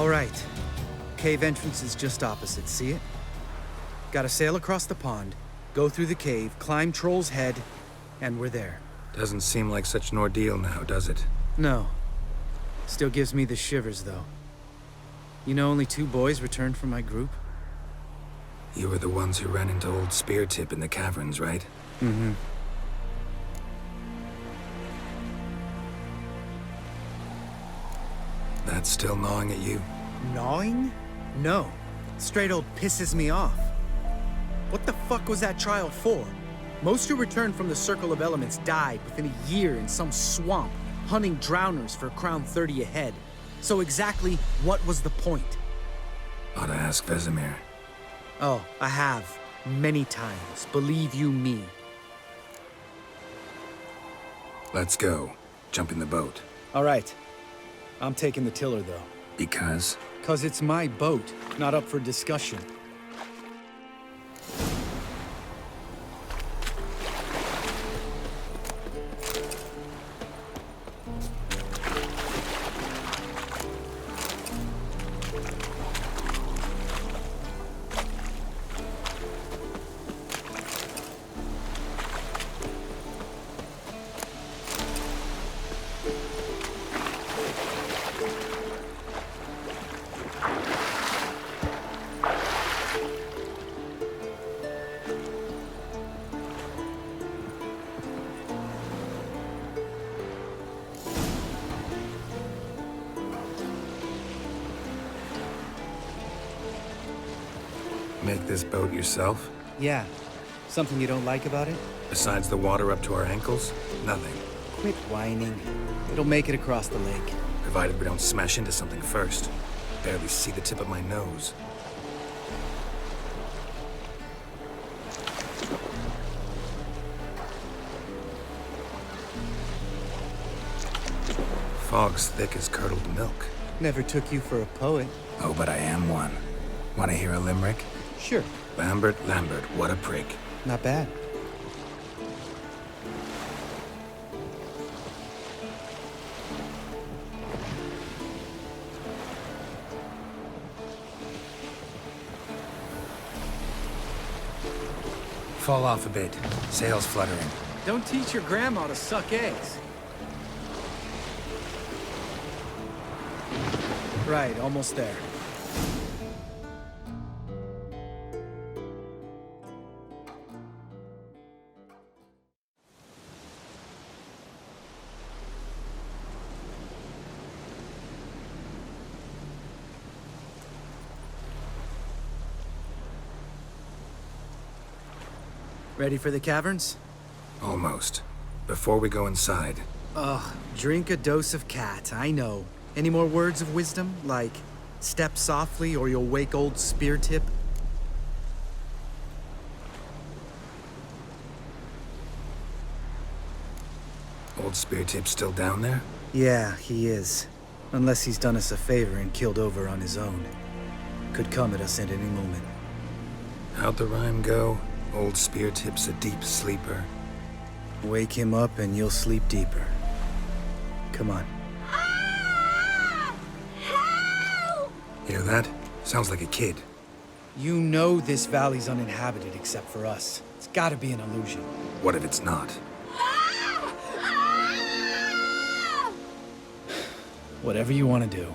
right. Cave entrance is just opposite, see it? Gotta sail across the pond, go through the cave, climb Troll's Head, and we're there. Doesn't seem like such an ordeal now, does it? No. Still gives me the shivers, though. You know only 2 boys returned from my group? You were the ones who ran into old Speartip in the caverns, right? Mm-hmm. That's still gnawing at you? Gnawing? No. Straight old pisses me off. What the fuck was that trial for? Most who returned from the Circle of Elements died within a year in some swamp, hunting drowners for Crown 30 a head. So exactly what was the point? Ought to ask Vesemir. Oh, I have. Many times. Believe you me. Let's go. Jump in the boat. All right. I'm taking the tiller, though. Because? 'Cause it's my boat, not up for discussion. Make this boat yourself? Yeah. Something you don't like about it? Besides the water up to our ankles? Nothing. Quit whining. It'll make it across the lake. Provided we don't smash into something first. Barely see the tip of my nose. Fog's thick as curdled milk. Never took you for a poet. Oh, but I am one. Want to hear a limerick? Sure. Lambert, what a prig. Not bad. Fall off a bit. Sails fluttering. Don't teach your grandma to suck eggs. Right, almost there. Ready for the caverns? Almost. Before we go inside. Ugh, drink a dose of cat, I know. Any more words of wisdom, like, step softly or you'll wake old Speartip? Old Speartip's still down there? Yeah, he is. Unless he's done us a favor and killed over on his own. Could come at us at any moment. How'd the rhyme go? Old Speartip's a deep sleeper. Wake him up and you'll sleep deeper. Come on. Help! Hear that? Sounds like a kid. You know this valley's uninhabited except for us. It's gotta be an illusion. What if it's not? Whatever you want to do.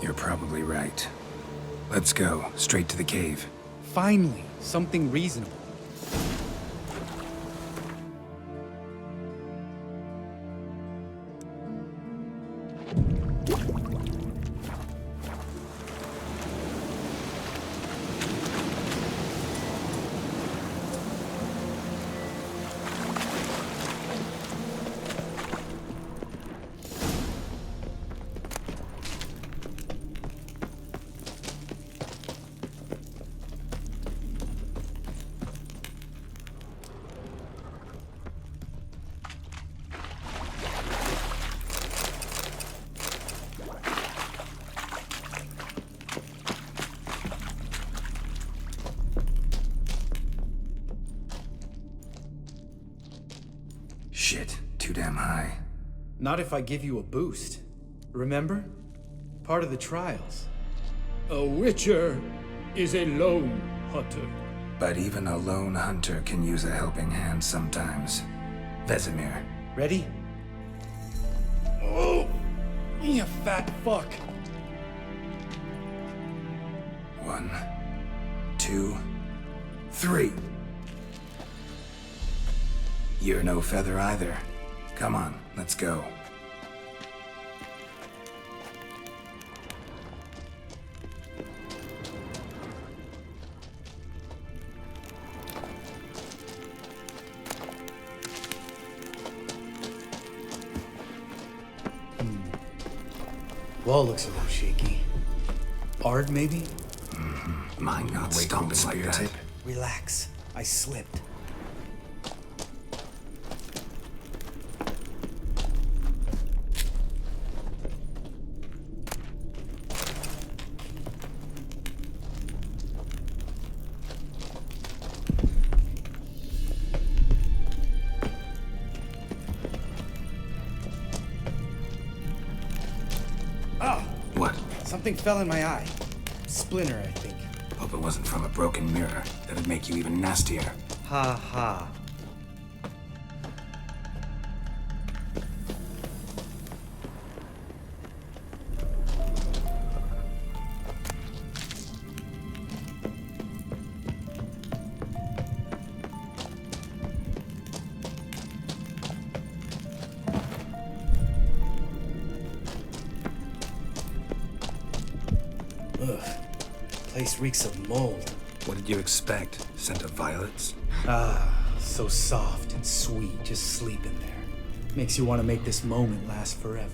You're probably right. Let's go, straight to the cave. Finally, something reasonable. Shit, too damn high. Not if I give you a boost. Remember? Part of the trials. A witcher is a lone hunter. But even a lone hunter can use a helping hand sometimes. Vesemir. Ready? Oh, you fat fuck. 1, 2, 3. You're no feather either. Come on, let's go. Wall looks a little shaky. Ard, maybe? Mine not stomping like that. Relax. I slipped. What? Something fell in my eye. Splinter, I think. Hope it wasn't from a broken mirror. That'd make you even nastier. Ha ha. Ugh. Place reeks of mold. What did you expect? Scent of violets? Ah, so soft and sweet, just sleeping there. Makes you want to make this moment last forever.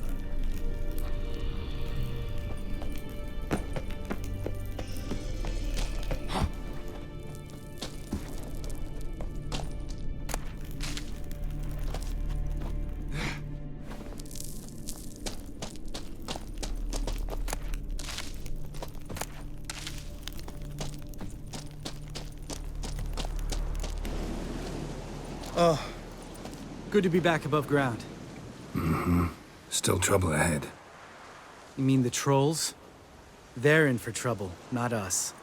Oh, good to be back above ground. Still trouble ahead. You mean the trolls? They're in for trouble, not us.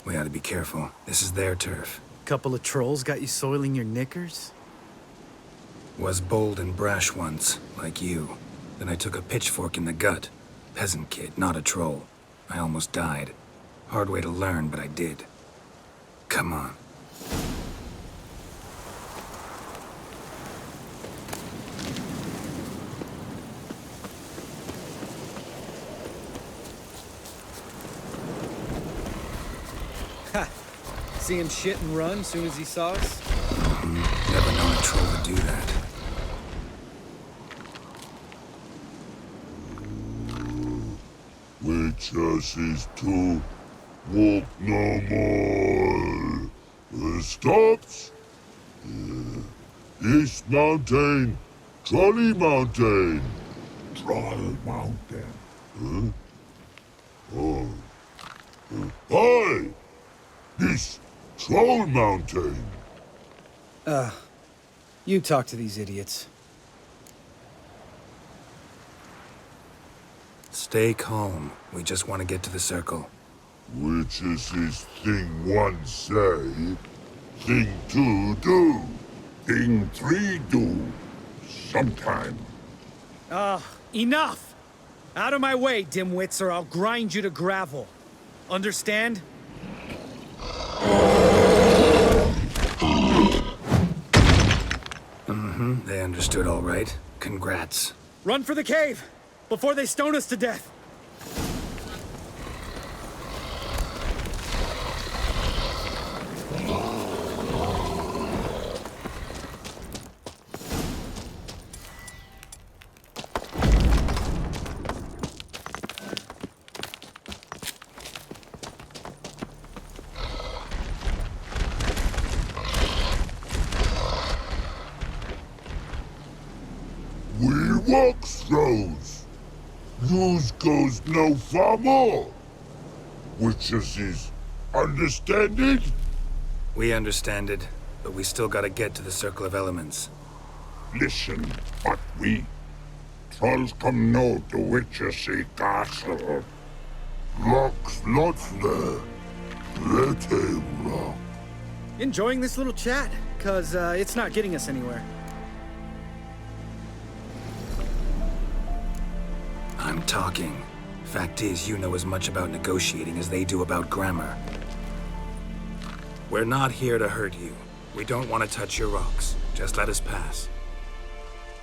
We ought to be careful. This is their turf. Couple of trolls got you soiling your knickers? Was bold and brash once, like you. Then I took a pitchfork in the gut. Peasant kid, not a troll. I almost died. Hard way to learn, but I did. Come on. Ha! See him shit and run soon as he saw us? Never known a troll to do that. Witches is to walk no more. Stops? East Mountain, Trolley Mountain. Troll Mountain. Oh. Hi! This Troll Mountain. You talk to these idiots. Stay calm. We just want to get to the circle. Witches is thing one say, thing two do, thing three do, sometime. Enough! Out of my way, dimwits, or I'll grind you to gravel. Understand? They understood all right. Congrats. Run for the cave! Before they stone us to death! We walk throws. News goes no far more. Witches is Understand it? We understand it, but we still gotta get to the Circle of Elements. Listen, but we trolls come no to Witchersea Castle. Rocks lots there. Let him rock. Enjoying this little chat? Cause it's not getting us anywhere. I'm talking. Fact is, you know as much about negotiating as they do about grammar. We're not here to hurt you. We don't want to touch your rocks. Just let us pass.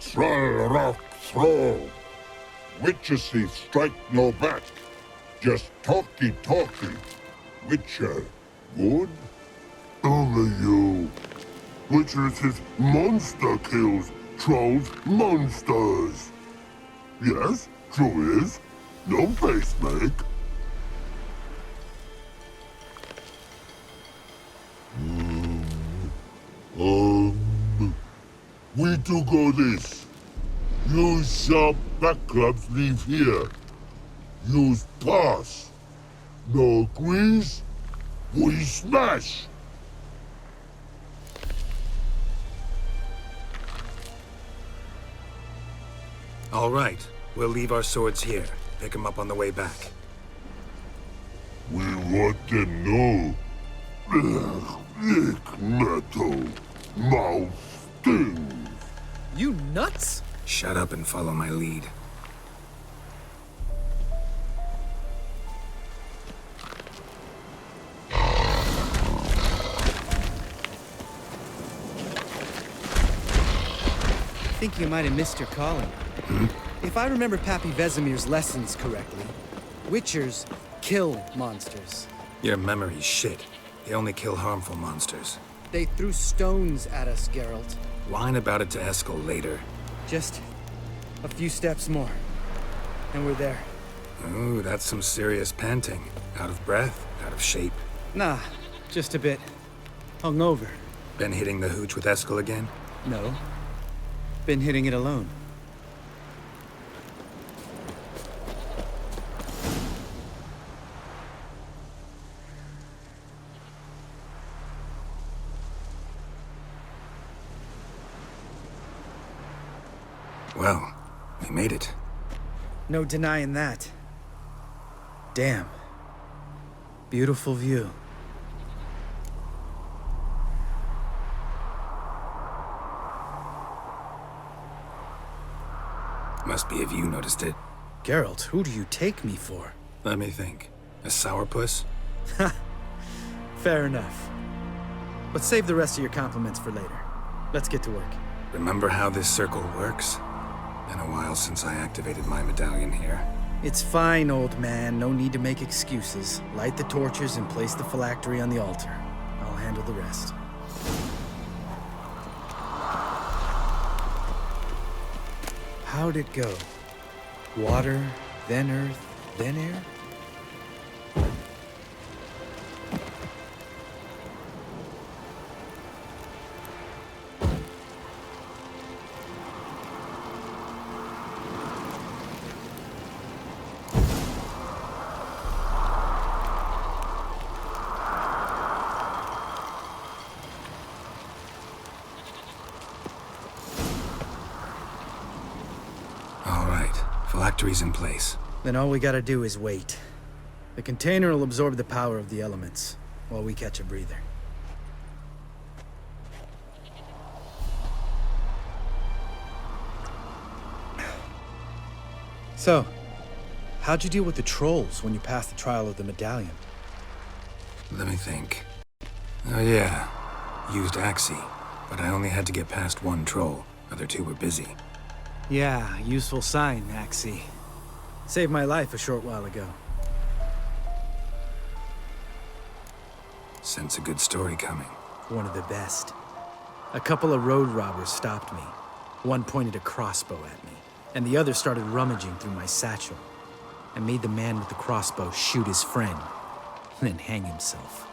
Troll rock throw. Witchersea strike no back. Just talky. Witcher, good? Only you. Witchersea monster kills trolls monsters. Yes, true is. No face make. We do go this. Use sharp backups leave here. Use pass. No agrees? We smash. All right. We'll leave our swords here. Pick them up on the way back. We want them know. Lick metal. Mouth stings. You nuts? Shut up and follow my lead. I think you might have missed your calling. If I remember Pappy Vesemir's lessons correctly, Witchers kill monsters. Your memory's shit. They only kill harmful monsters. They threw stones at us, Geralt. Whine about it to Eskel later. Just a few steps more, and we're there. Ooh, that's some serious panting. Out of breath, out of shape. Nah, just a bit hungover. Been hitting the hooch with Eskel again? No, been hitting it alone. Well, we made it. No denying that. Damn. Beautiful view. Must be if you noticed it. Geralt, who do you take me for? Let me think. A sourpuss? Fair enough. But save the rest of your compliments for later. Let's get to work. Remember how this circle works? Been a while since I activated my medallion here. It's fine, old man. No need to make excuses. Light the torches and place the phylactery on the altar. I'll handle the rest. How'd it go? Water, then earth, then air? Phylactery's in place. Then all we gotta do is wait. The container will absorb the power of the elements, while we catch a breather. So, how'd you deal with the trolls when you passed the trial of the medallion? Let me think. Oh yeah, used Axii, but I only had to get past one troll. Other two were busy. Yeah, useful sign, Axii. Saved my life a short while ago. Sense a good story coming. One of the best. A couple of road robbers stopped me. One pointed a crossbow at me, and the other started rummaging through my satchel. I made the man with the crossbow shoot his friend, then hang himself.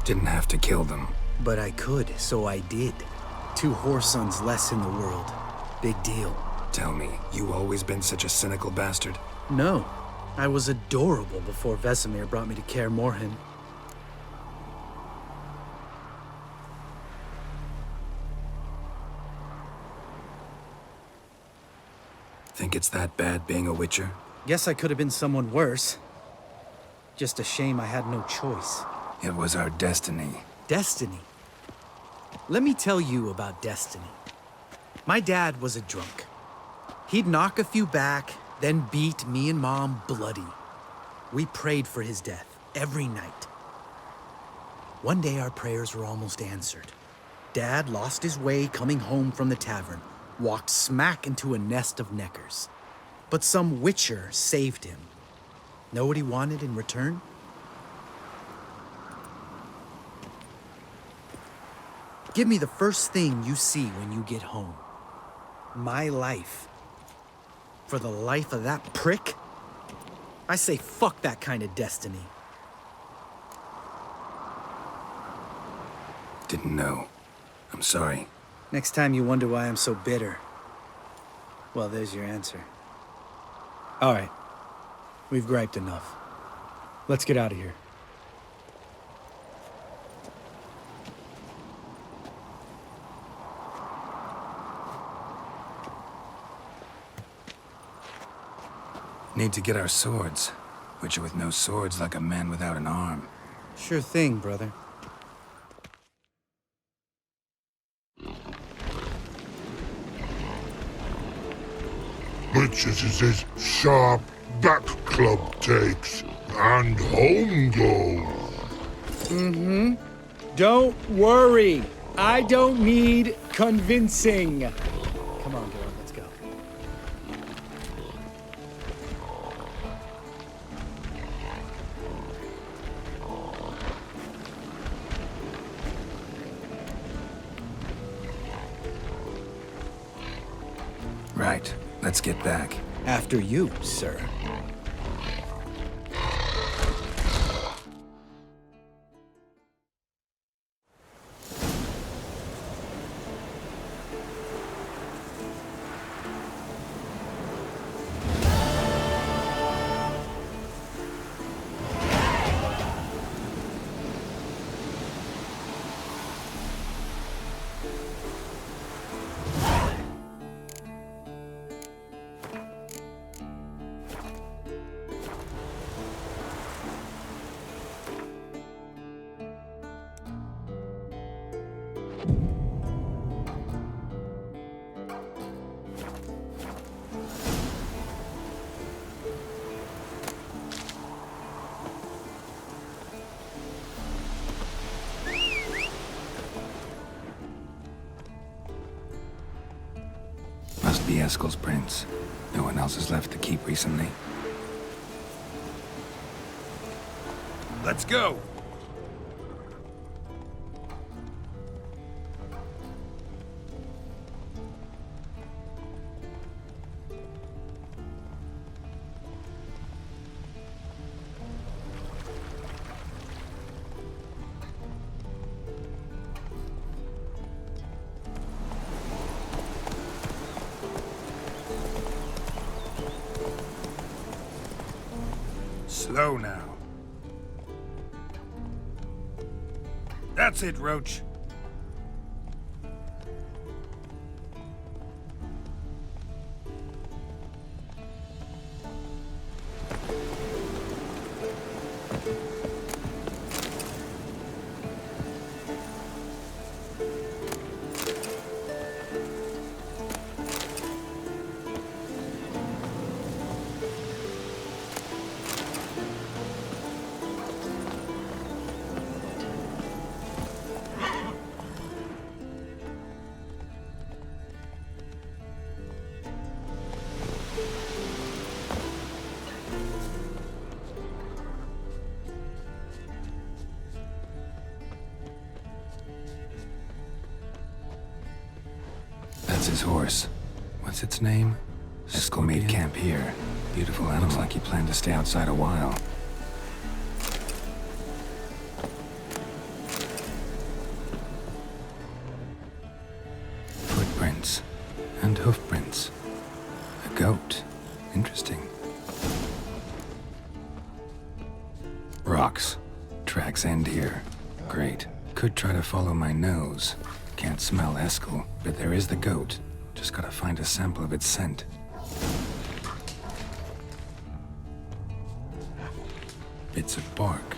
Didn't have to kill them. But I could, so I did. 2 whoresons less in the world. Big deal. Tell me, you always been such a cynical bastard? No. I was adorable before Vesemir brought me to Kaer Morhen. Think it's that bad being a Witcher? Guess I could have been someone worse. Just a shame I had no choice. It was our destiny. Destiny? Let me tell you about destiny. My dad was a drunk. He'd knock a few back, then beat me and Mom bloody. We prayed for his death every night. One day our prayers were almost answered. Dad lost his way coming home from the tavern, walked smack into a nest of neckers. But some Witcher saved him. Know what he wanted in return? Give me the first thing you see when you get home. My life. For the life of that prick? I say fuck that kind of destiny. Didn't know. I'm sorry. Next time you wonder why I'm so bitter, well, there's your answer. All right. We've griped enough. Let's get out of here. Need to get our swords. Witcher with no swords like a man without an arm. Sure thing, brother. Which is his sharp back club takes, and home goes. Don't worry. I don't need convincing. Come on, girl, let's go. Right. Let's get back. After you, sir. Must be Eskel's prints. No one else has left the keep recently. Let's go! Slow now. That's it, Roach. That's his horse. What's its name? Eskel made camp here. Beautiful animal. Looks like he planned to stay outside a while. Footprints. And hoofprints. A goat. Interesting. tracks end here. Great. Could try to follow my nose. Can't smell Eskel, but there is the goat. Just gotta find a sample of its scent. Bits of bark.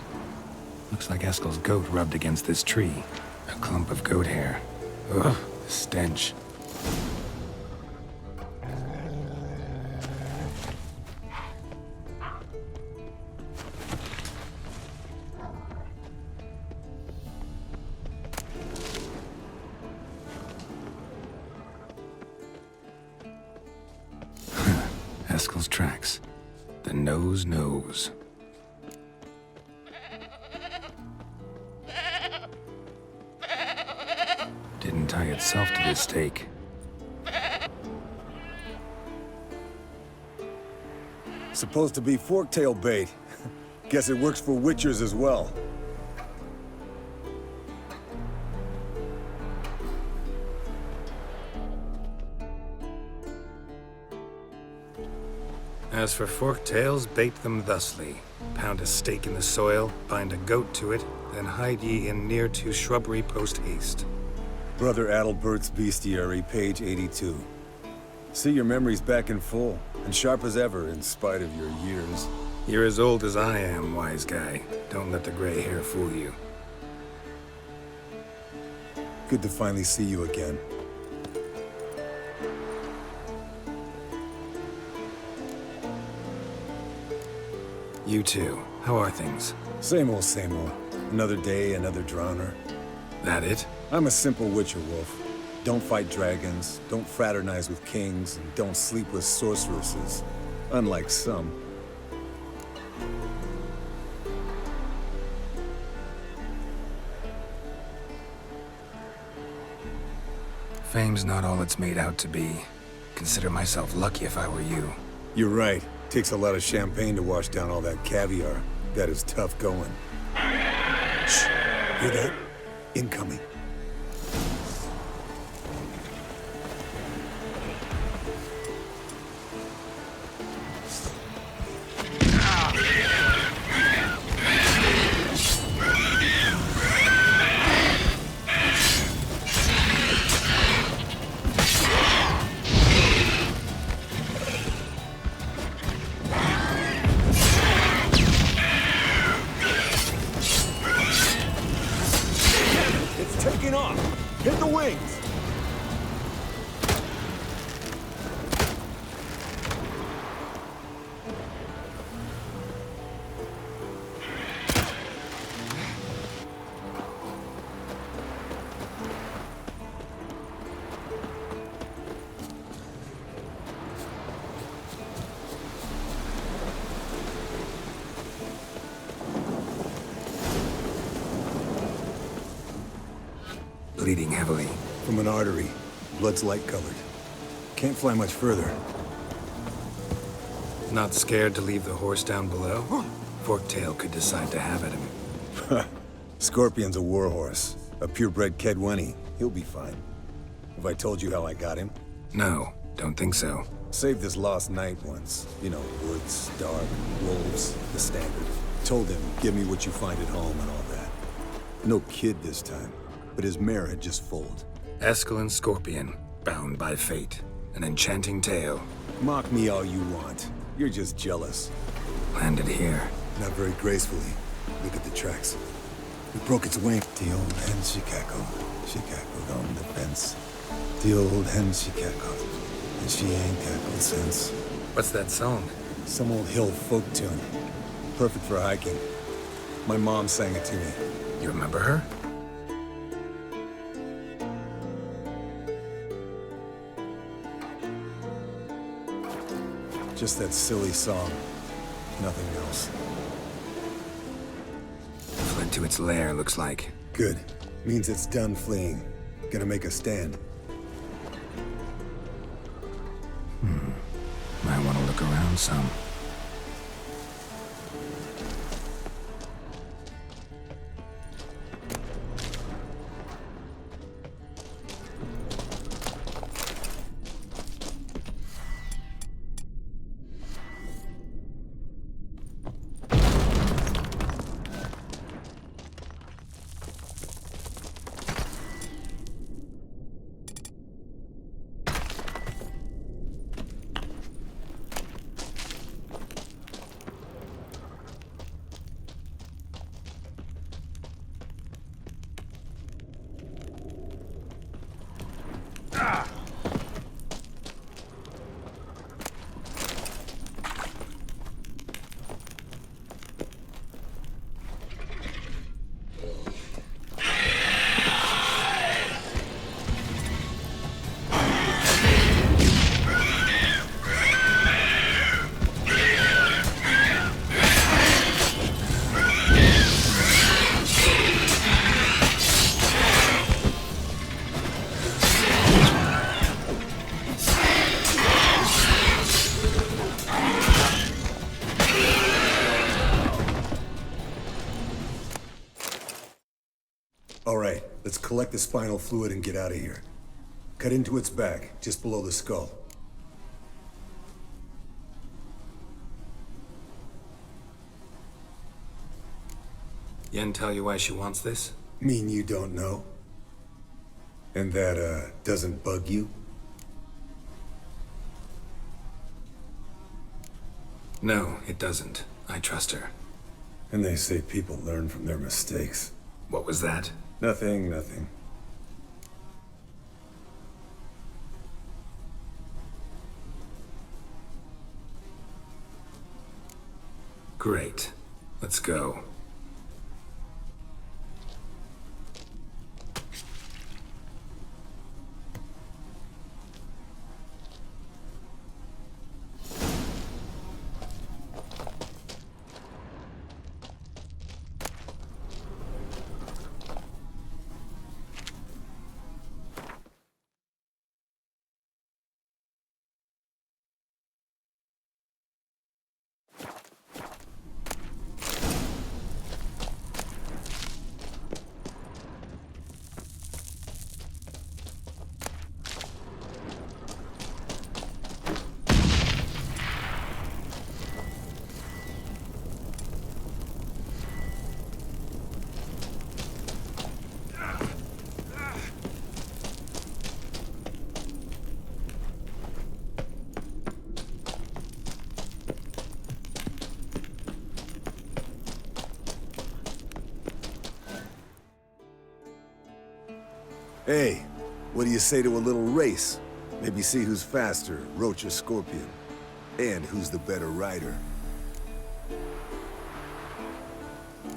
Looks like Eskel's goat rubbed against this tree. A clump of goat hair. Ugh, the stench. Eskel's tracks. The nose knows. Didn't tie itself to this stake. Supposed to be Forktail bait. Guess it works for witchers as well. As for forktails, bait them thusly. Pound a stake in the soil, bind a goat to it, then hide ye in near to shrubbery post haste. Brother Adalbert's Bestiary, page 82. See, your memory's back in full, and sharp as ever in spite of your years. You're as old as I am, wise guy. Don't let the gray hair fool you. Good to finally see you again. You too. How are things? Same old, same old. Another day, another drowner. That it? I'm a simple witcher, Wolf. Don't fight dragons, don't fraternize with kings, and don't sleep with sorceresses. Unlike some. Fame's not all it's made out to be. Consider myself lucky if I were you. You're right. Takes a lot of champagne to wash down all that caviar. That is tough going. Shh. Hear that? Incoming. Taking off! Hit the wings! Bleeding heavily. From an artery. Blood's light-colored. Can't fly much further. Not scared to leave the horse down below? Forktail could decide to have at him. Scorpion's a warhorse. A purebred Kedwenny. He'll be fine. Have I told you how I got him? No, don't think so. Saved this lost knight once. You know, woods, dark, wolves, the standard. Told him, give me what you find at home and all that. No kid this time. But his mare had just foaled. Eskel and Scorpion, bound by fate. An enchanting tale. Mock me all you want. You're just jealous. Landed here. Not very gracefully. Look at the tracks. We broke its wing. The old hen she cackled. She cackled on the fence. The old hen she cackled. And she ain't cackled since. What's that song? Some old hill folk tune. Perfect for hiking. My mom sang it to me. You remember her? Just that silly song. Nothing else. Fled to its lair, looks like. Good. Means it's done fleeing. Gonna make a stand. Might want to look around some. Let's collect the spinal fluid and get out of here. Cut into its back, just below the skull. Yen tell you why she wants this? Mean you don't know? And that, doesn't bug you? No, it doesn't. I trust her. And they say people learn from their mistakes. What was that? Nothing, nothing. Great. Let's go. Hey, what do you say to a little race? Maybe see who's faster, Roach or Scorpion. And who's the better rider.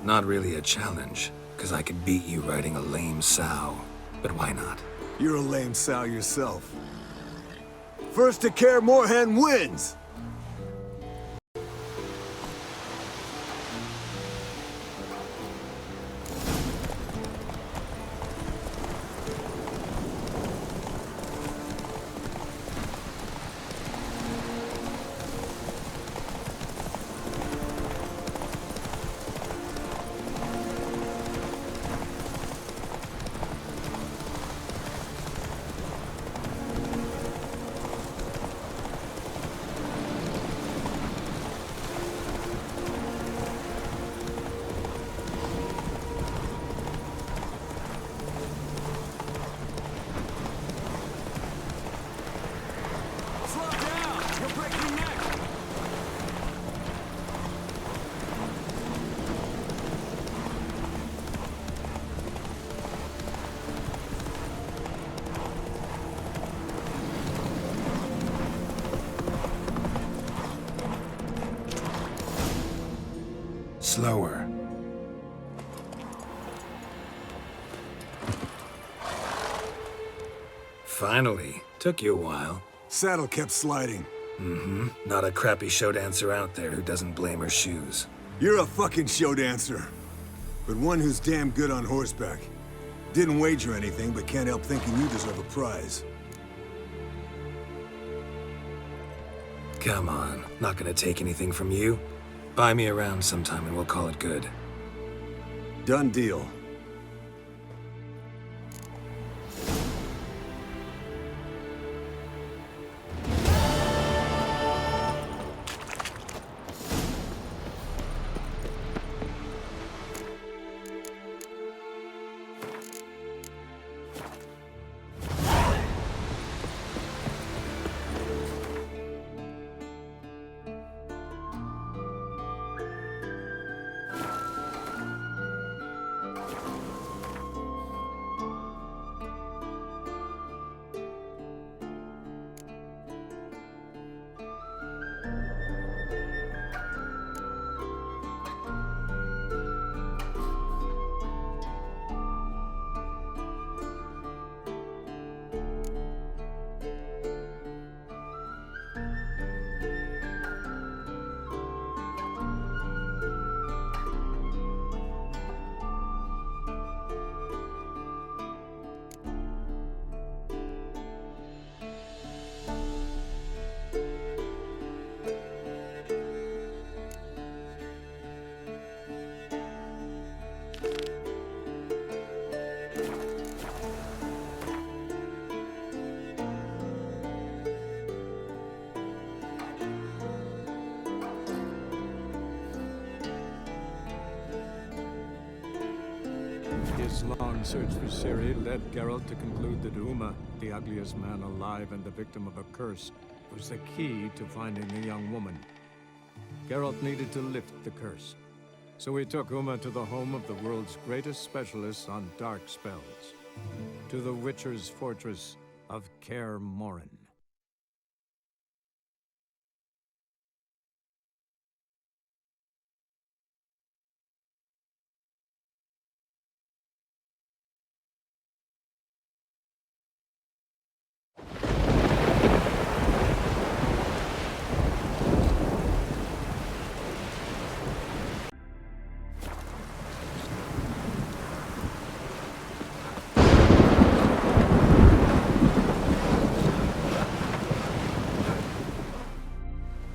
Not really a challenge, because I could beat you riding a lame sow. But why not? You're a lame sow yourself. First to Kaer Morhen wins! Slower. Finally. Took you a while. Saddle kept sliding. Mm-hmm. Not a crappy show dancer out there who doesn't blame her shoes. You're a fucking show dancer. But one who's damn good on horseback. Didn't wager anything, but can't help thinking you deserve a prize. Come on. Not gonna take anything from you. Buy me around sometime and we'll call it good. Done deal. His long search for Ciri led Geralt to conclude that Uma, the ugliest man alive and the victim of a curse, was the key to finding the young woman. Geralt needed to lift the curse, so he took Uma to the home of the world's greatest specialists on dark spells, to the Witcher's fortress of Kaer Morhen.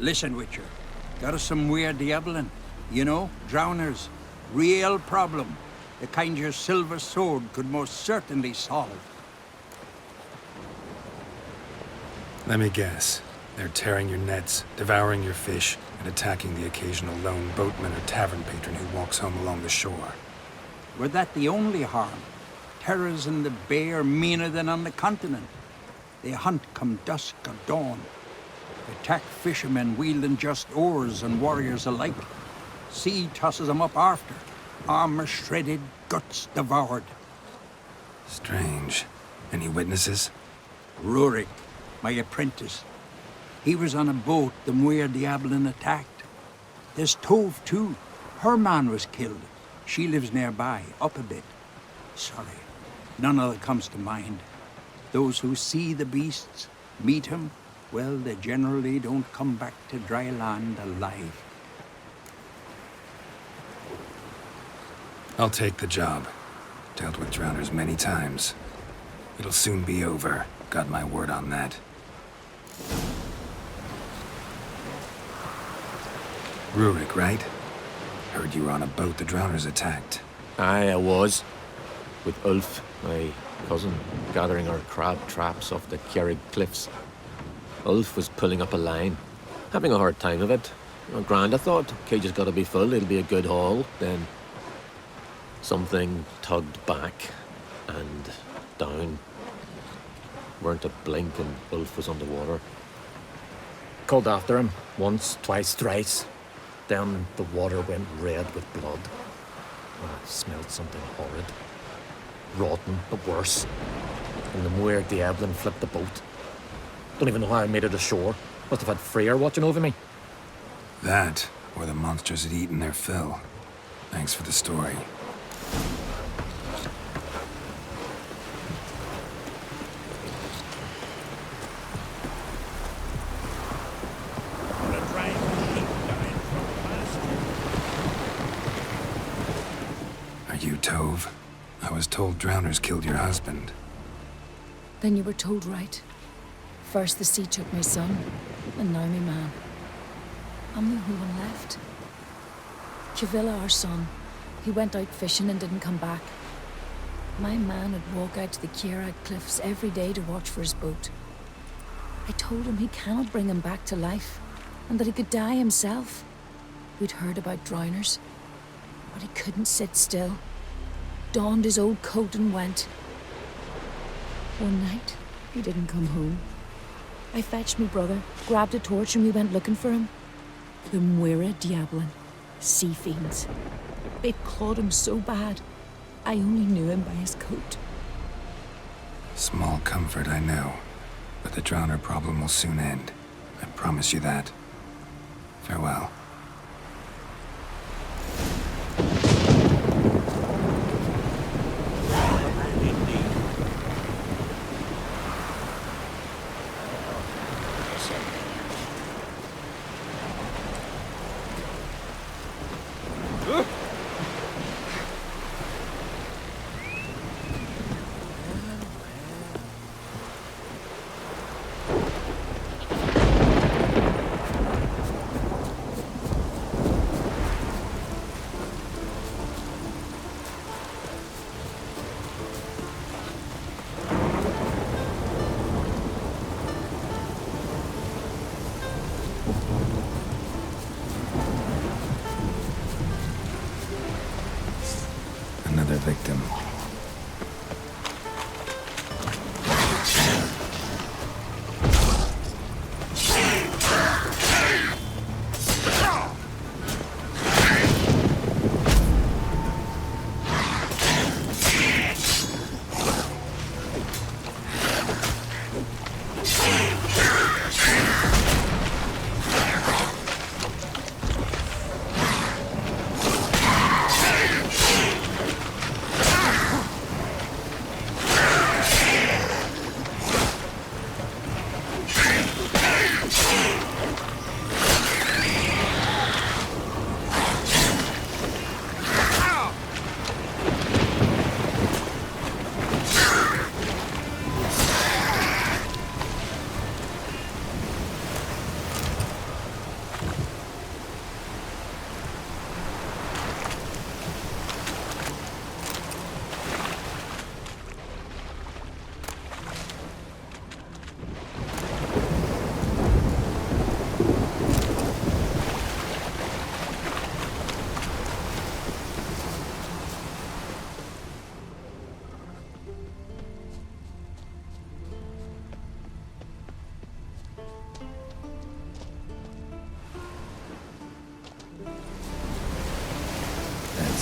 Listen, Witcher. Got us some weird Yaeblen. You know, drowners. Real problem. The kind your silver sword could most certainly solve. Let me guess. They're tearing your nets, devouring your fish, and attacking the occasional lone boatman or tavern patron who walks home along the shore. Were that the only harm? Terrors in the bay are meaner than on the continent. They hunt come dusk or dawn. Attack fishermen wielding just oars and warriors alike. Sea tosses them up after. Armor shredded, guts devoured. Strange. Any witnesses? Rurik, my apprentice. He was on a boat the Muire Yaeblen attacked. There's Tove, too. Her man was killed. She lives nearby, up a bit. Sorry, none other comes to mind. Those who see the beasts, meet him, well, they generally don't come back to dry land alive. I'll take the job. Dealt with drowners many times. It'll soon be over. Got my word on that. Rurik, right? Heard you were on a boat the drowners attacked. Aye, I was. With Ulf, my cousin, gathering our crab traps off the Kjerrig cliffs. Ulf was pulling up a line, having a hard time of it. Grand, I thought. Cage has got to be full, it'll be a good haul. Then something tugged back and down. Weren't a blink and Ulf was underwater. Called after him once, twice, thrice. Then the water went red with blood. I smelled something horrid. Rotten, but worse. And the Muire Yaeblen flipped the boat. Don't even know how I made it ashore. Must have had Freyr watching over me. That, or the monsters had eaten their fill. Thanks for the story. Are you Tove? I was told drowners killed your husband. Then you were told right. First the sea took my son, and now my man. I'm the only one left. Kavilla, our son, he went out fishing and didn't come back. My man would walk out to the Kjerrig cliffs every day to watch for his boat. I told him he cannot bring him back to life, and that he could die himself. We'd heard about drowners, but he couldn't sit still. Donned his old coat and went. One night, he didn't come home. I fetched me brother, grabbed a torch, and we went looking for him. The Muire Yaeblen, sea fiends. They'd clawed him so bad, I only knew him by his coat. Small comfort, I know. But the drowner problem will soon end. I promise you that. Farewell. Another victim.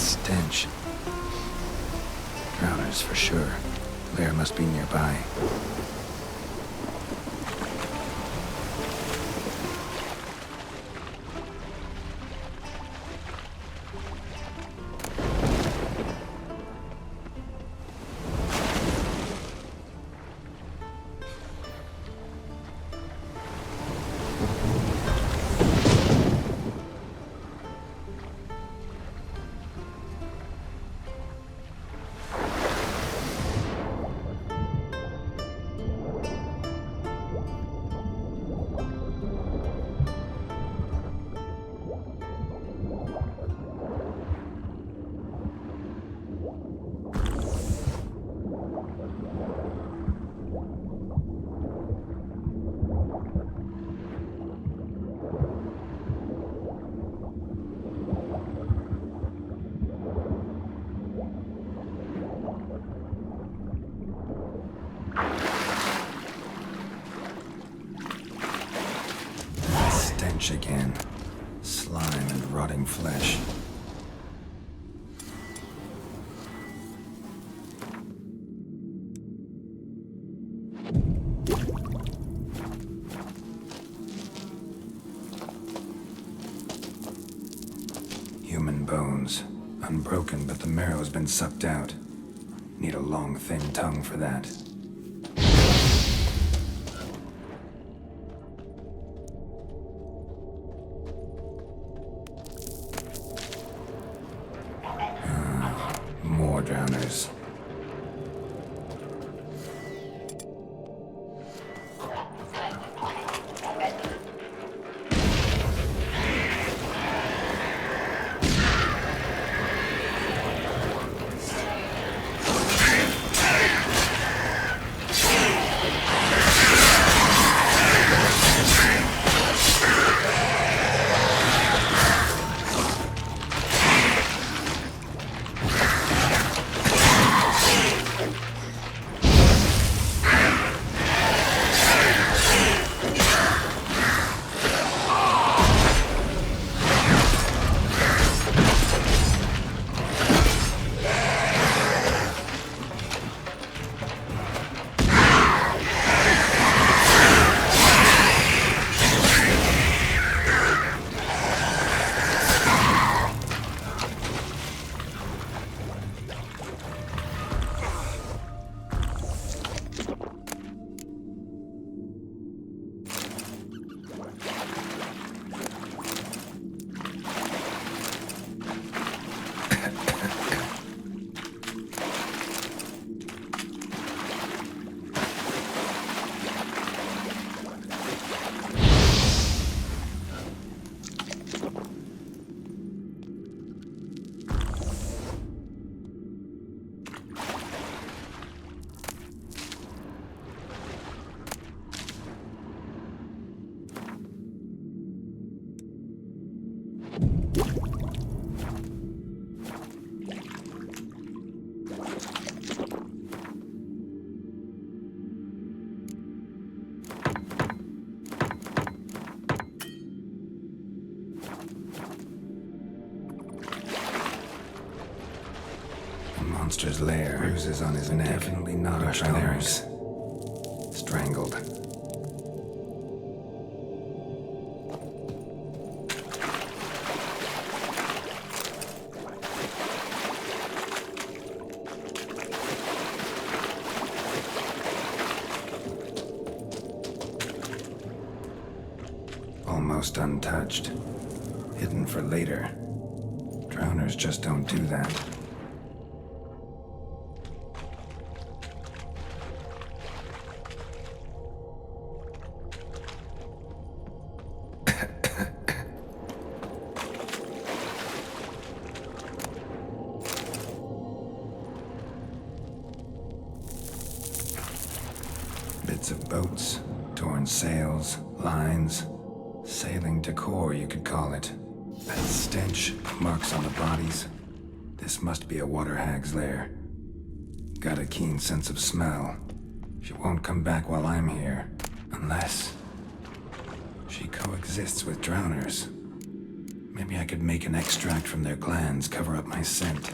stench. Drowners for sure. Lair must be nearby. Again. Slime and rotting flesh. Human bones. Unbroken, but the marrow's been sucked out. Need a long, thin tongue for that. More drowners. Monster's lair. Bruises on his neck. Definitely not a larynx. Strangled. Almost untouched. Hidden for later. Drowners just don't do that. Bits of boats, torn sails, lines, sailing decor, you could call it. That stench, marks on the bodies. This must be a water hag's lair. Got a keen sense of smell. She won't come back while I'm here, unless she coexists with drowners. Maybe I could make an extract from their glands cover up my scent.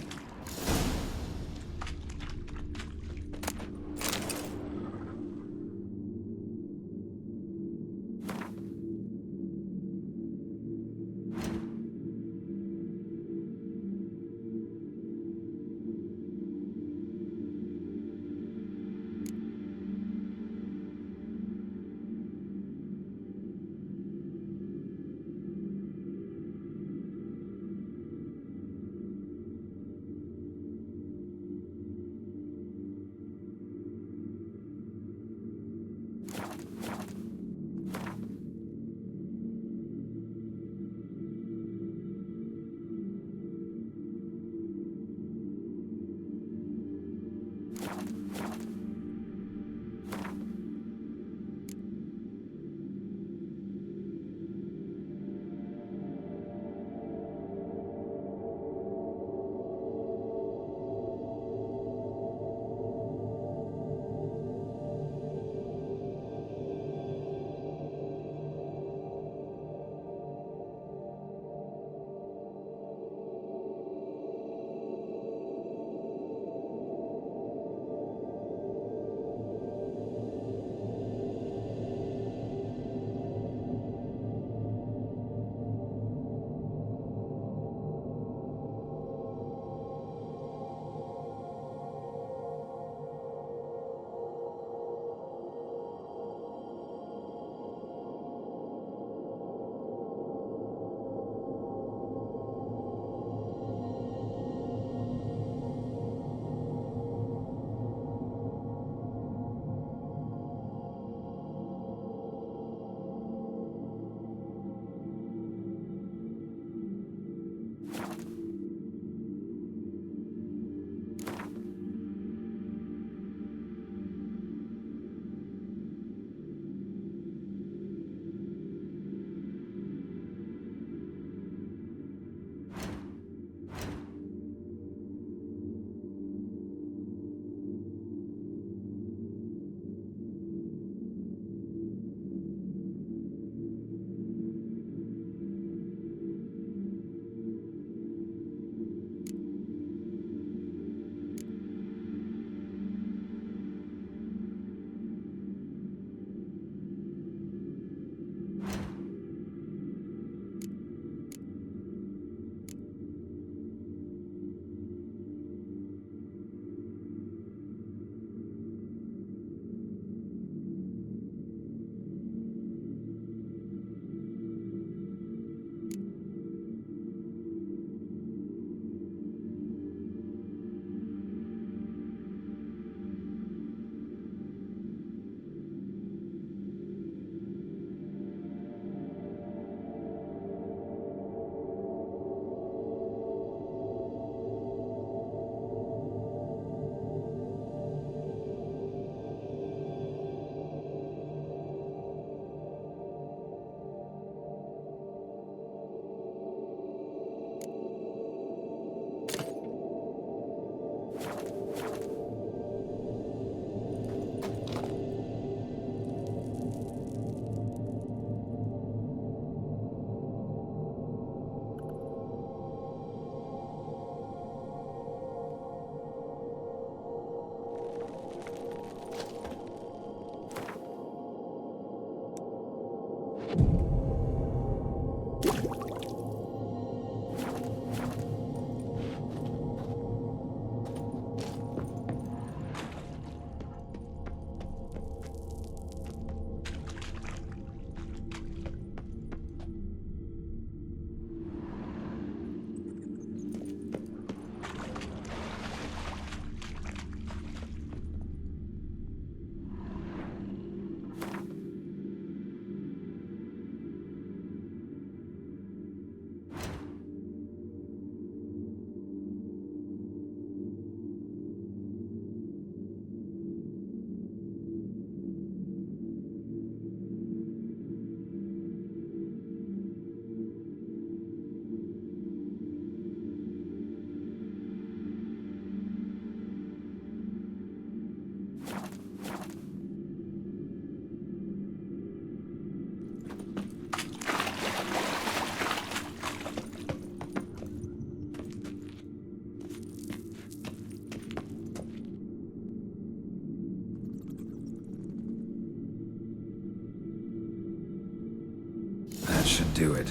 That should do it.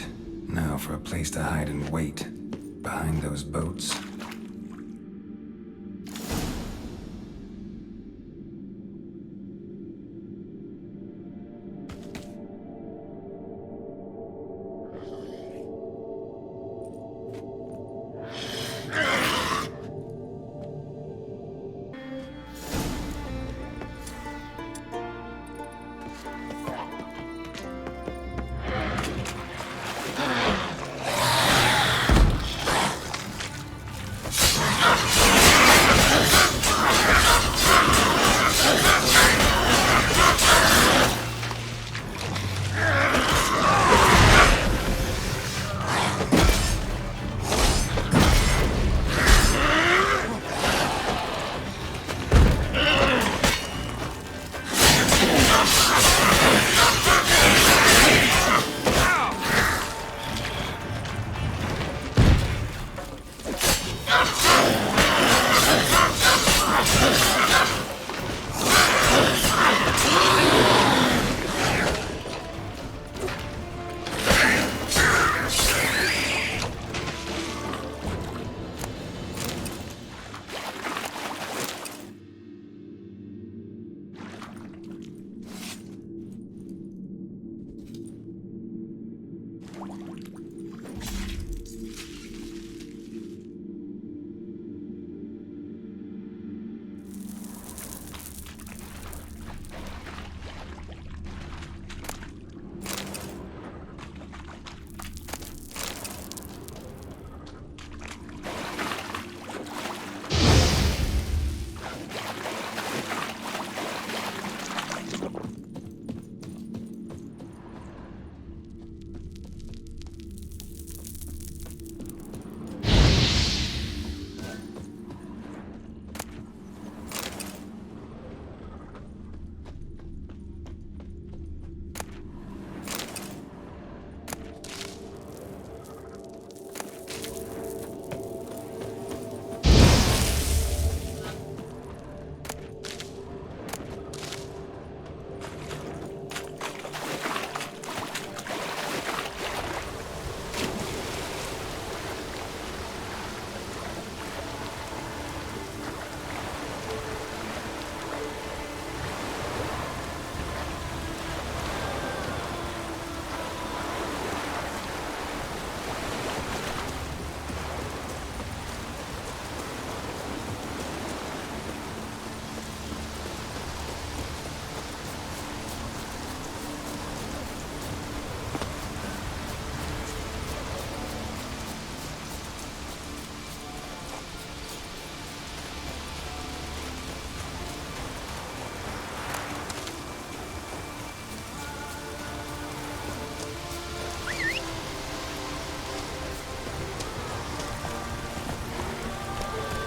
Now for a place to hide and wait. Behind those boats.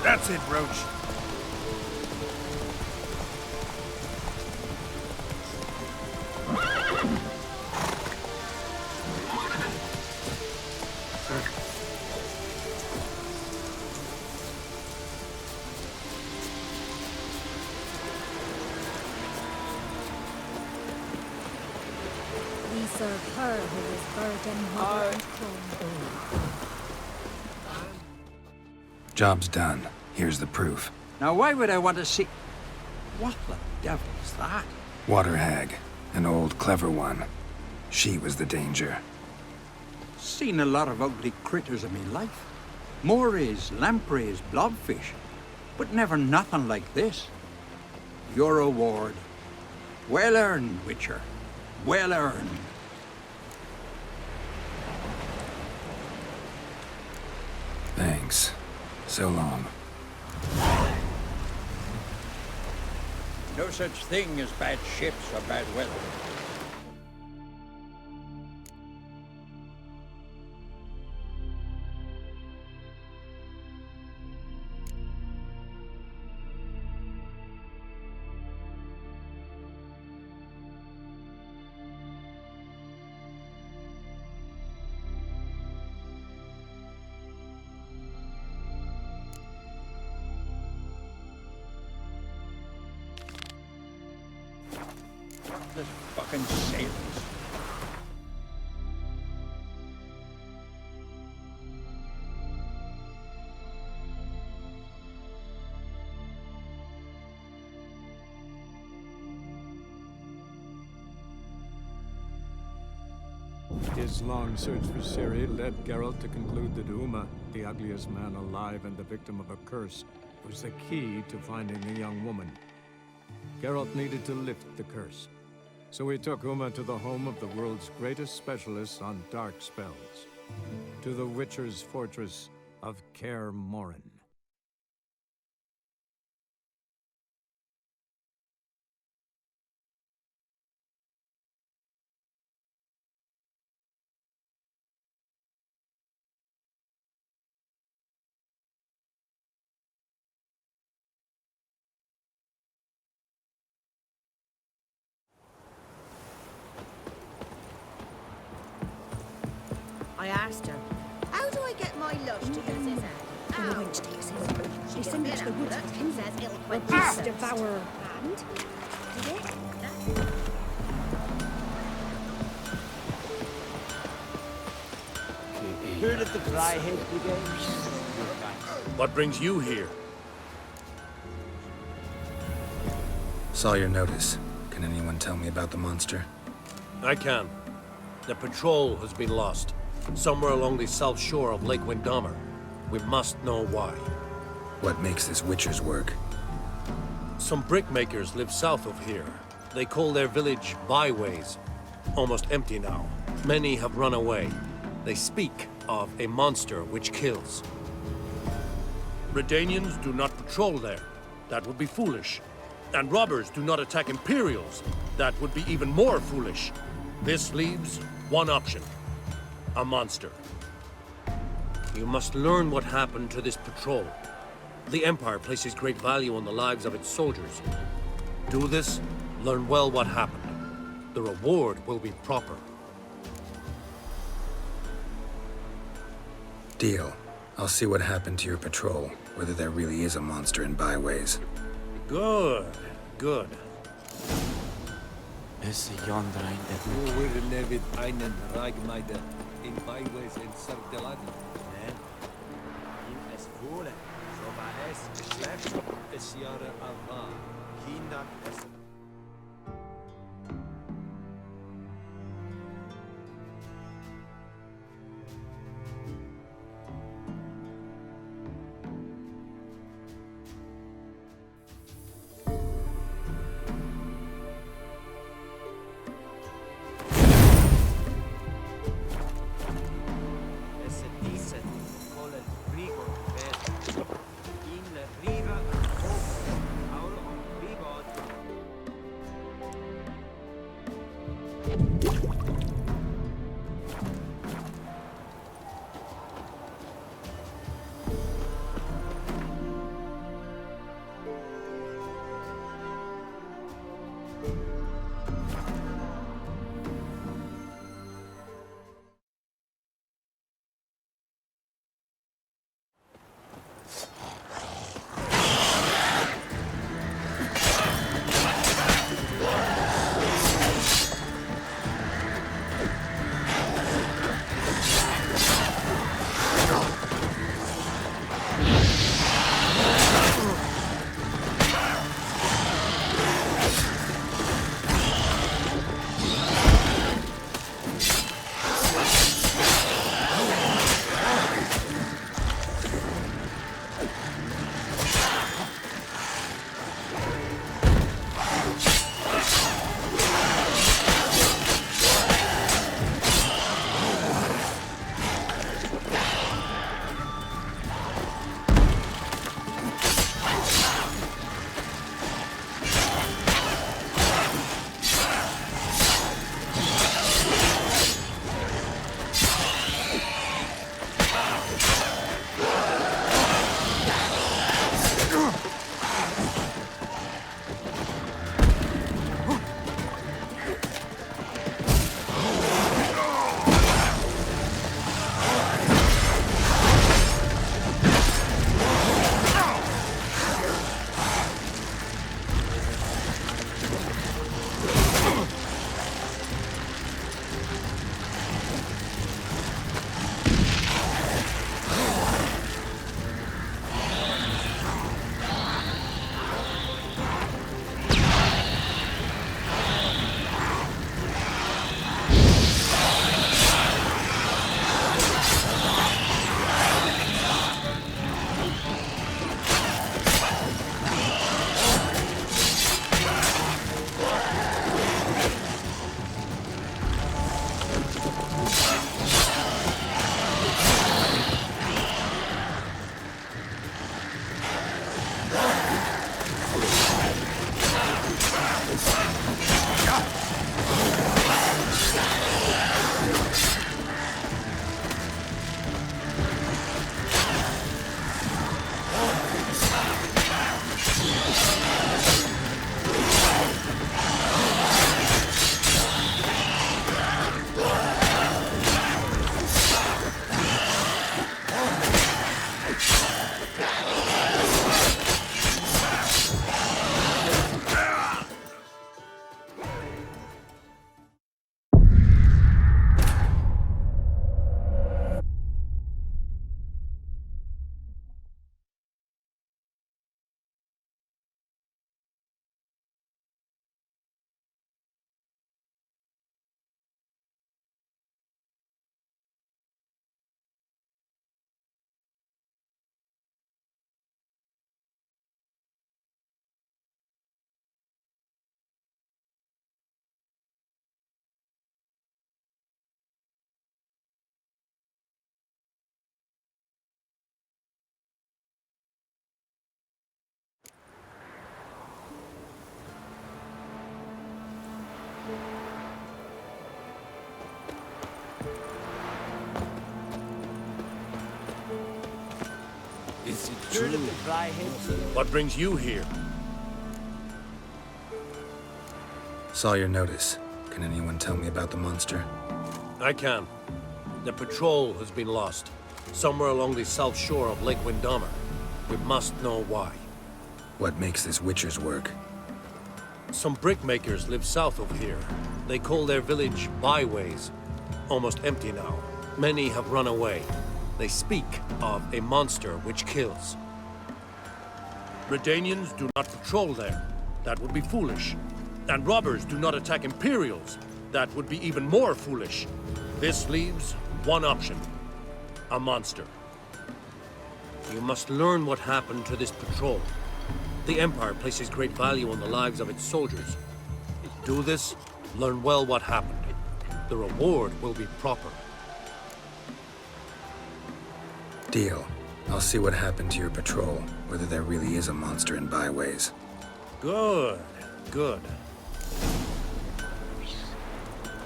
That's it, Roach. We serve her who is burden, mother, and crone. Job's done. Here's the proof. Now, why would I want to see... What the devil's that? Water hag. An old, clever one. She was the danger. Seen a lot of ugly critters in me life. Morays, lampreys, blobfish. But never nothing like this. Your reward. Well earned, Witcher. Well earned. Thanks. So long. No such thing as bad ships or bad weather. This fucking sailors. His long search for Ciri led Geralt to conclude that Uma, the ugliest man alive and the victim of a curse, was the key to finding the young woman. Geralt needed to lift the curse, so he took Uma to the home of the world's greatest specialists on dark spells, to the Witcher's fortress of Kaer Morhen. I asked her, how do I get my lush to use his hand? The witch takes him. They send her to the woods with him. Says it'll Will quench beast thirst. devour her hand? Did it? Heard of the Dryhead Brigade? What brings you here? Saw your notice. Can anyone tell me about the monster? I can. The patrol has been lost, somewhere along the south shore of Lake Windammer. We must know why. What makes this Witcher's work? Some brickmakers live south of here. They call their village Byways. Almost empty now. Many have run away. They speak of a monster which kills. Redanians do not patrol there. That would be foolish. And robbers do not attack Imperials. That would be even more foolish. This leaves one option. A monster. You must learn what happened to this patrol. The Empire places great value on the lives of its soldiers. Do this, learn well what happened. The reward will be proper. Deal. I'll see what happened to your patrol, whether there really is a monster in Byways. Good, good. Es yonder ein der Muire nevid einen Ragmeide in Byways in Sardelani. Ne? In es Wohle, so war es schlecht, es Jahre Allah. Kinder es Is it true? What brings you here? Saw your notice. Can anyone tell me about the monster? I can. The patrol has been lost. Somewhere along the south shore of Lake Windammer. We must know why. What makes this Witcher's work? Some brickmakers live south of here. They call their village Byways. Almost empty now. Many have run away. They speak of a monster which kills. Redanians do not patrol there. That would be foolish. And robbers do not attack Imperials. That would be even more foolish. This leaves one option. A monster. You must learn what happened to this patrol. The Empire places great value on the lives of its soldiers. Do this, learn well what happened. The reward will be proper. Deal. I'll see what happened to your patrol, whether there really is a monster in Byways. Good, good.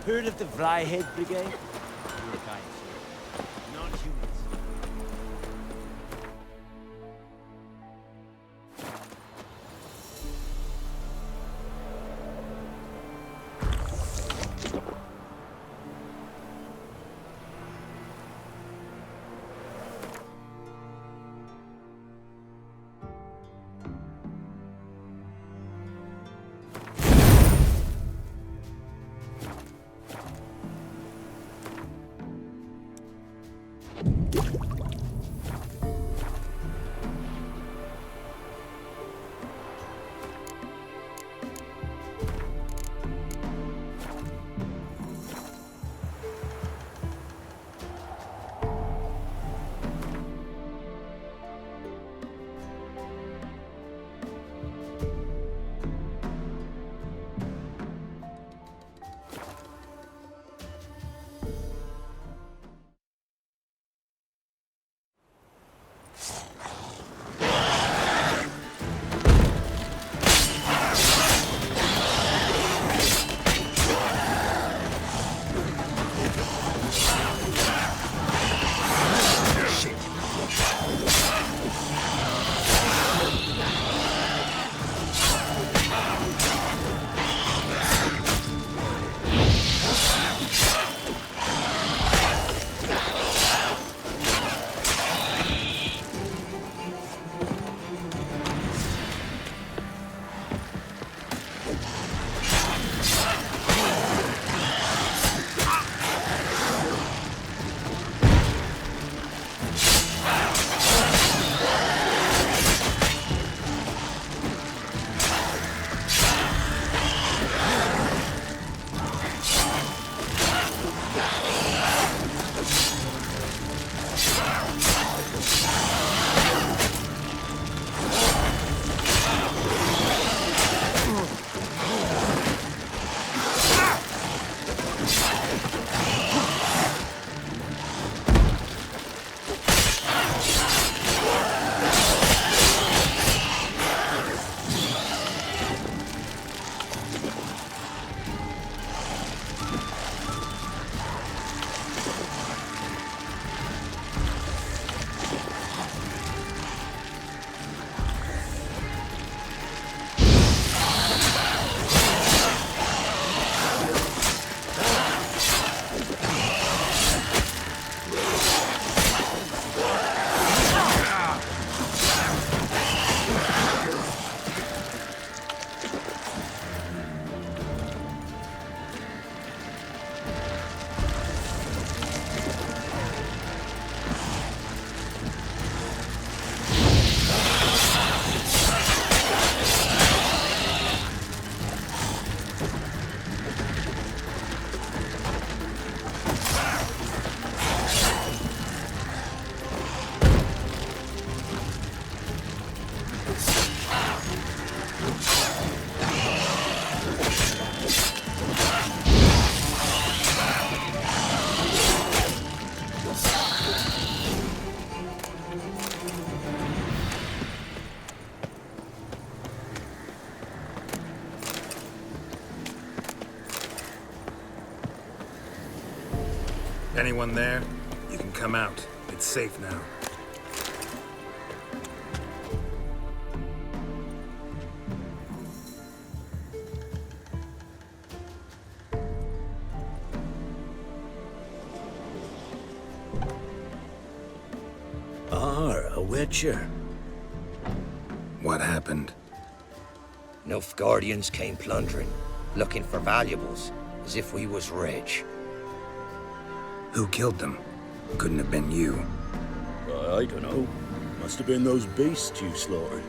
Heard of the Flyhead Brigade? Your kind, sir. Not humans. Anyone there? You can come out. It's safe now. A witcher. What happened? Nilfgaardians came plundering, looking for valuables, as if we was rich. Who killed them? Couldn't have been you. I don't know. Must have been those beasts you slaughtered.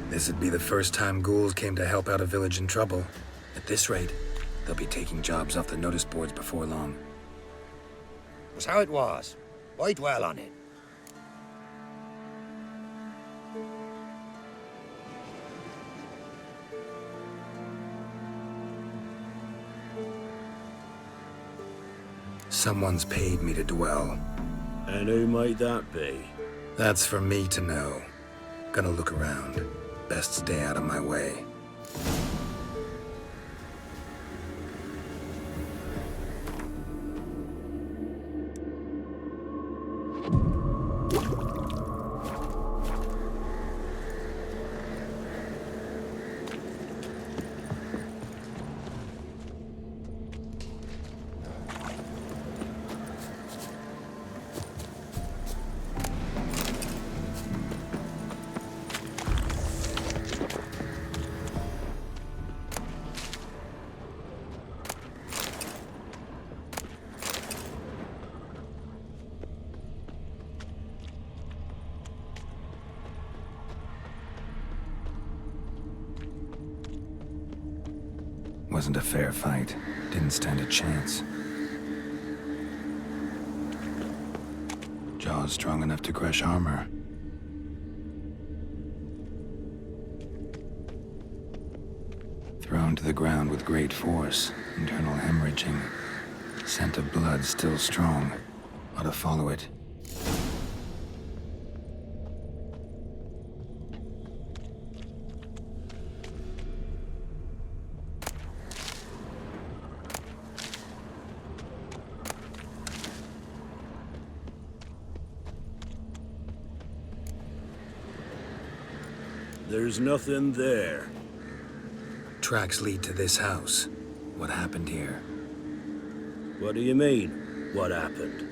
This'd be the first time ghouls came to help out a village in trouble. At this rate, they'll be taking jobs off the notice boards before long. Was how it was. Why dwell on it? Someone's paid me to dwell. And who might that be? That's for me to know. Gonna look around. Best stay out of my way. Wasn't a fair fight. Didn't stand a chance. Jaws strong enough to crush armor. Thrown to the ground with great force. Internal hemorrhaging. Scent of blood still strong. Ought to follow it. There's nothing there. Tracks lead to this house. What happened here? What do you mean, what happened?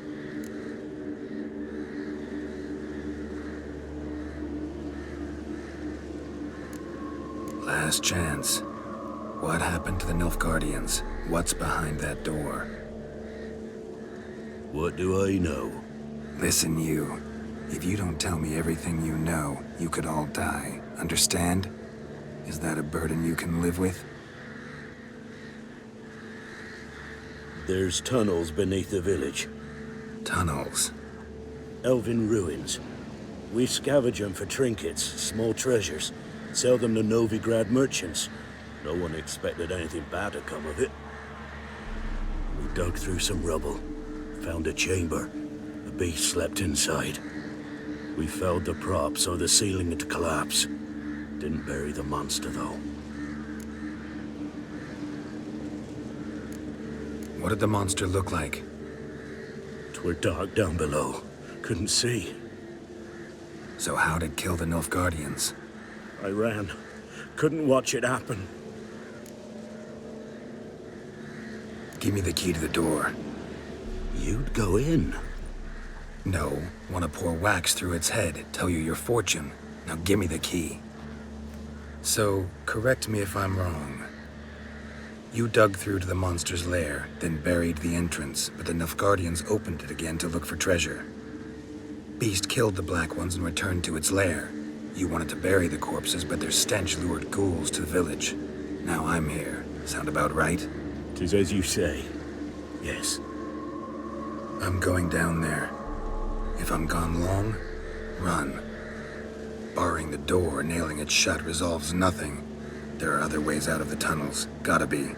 Last chance. What happened to the Nilfgaardians? What's behind that door? What do I know? Listen, you. If you don't tell me everything you know, you could all die. Understand? Is that a burden you can live with? There's tunnels beneath the village. Tunnels? Elven ruins. We scavenge them for trinkets, small treasures. Sell them to Novigrad merchants. No one expected anything bad to come of it. We dug through some rubble. Found a chamber. The beast slept inside. We felled the prop so the ceiling had collapsed. Didn't bury the monster, though. What did the monster look like? 'Twere dark down below. Couldn't see. So how'd it kill the Nilfgaardians? I ran. Couldn't watch it happen. Give me the key to the door. You'd go in? No. Want to pour wax through its head, tell you your fortune. Now give me the key. So, correct me if I'm wrong. You dug through to the monster's lair, then buried the entrance, but the Nilfgaardians opened it again to look for treasure. Beast killed the Black Ones and returned to its lair. You wanted to bury the corpses, but their stench lured ghouls to the village. Now I'm here. Sound about right? 'Tis as you say. Yes. I'm going down there. If I'm gone long, run. Barring the door, nailing it shut resolves nothing. There are other ways out of the tunnels. Gotta be.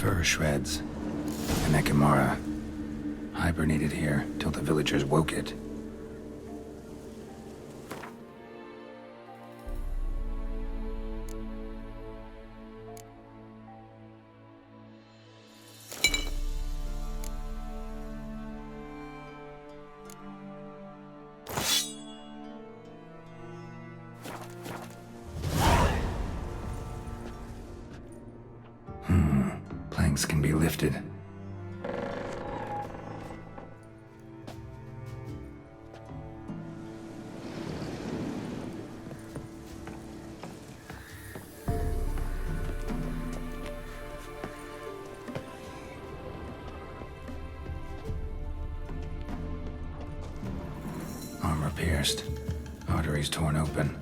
Fur shreds. An Ekimara. Hibernated here till the villagers woke it. Planks can be lifted. Armor pierced. Arteries torn open.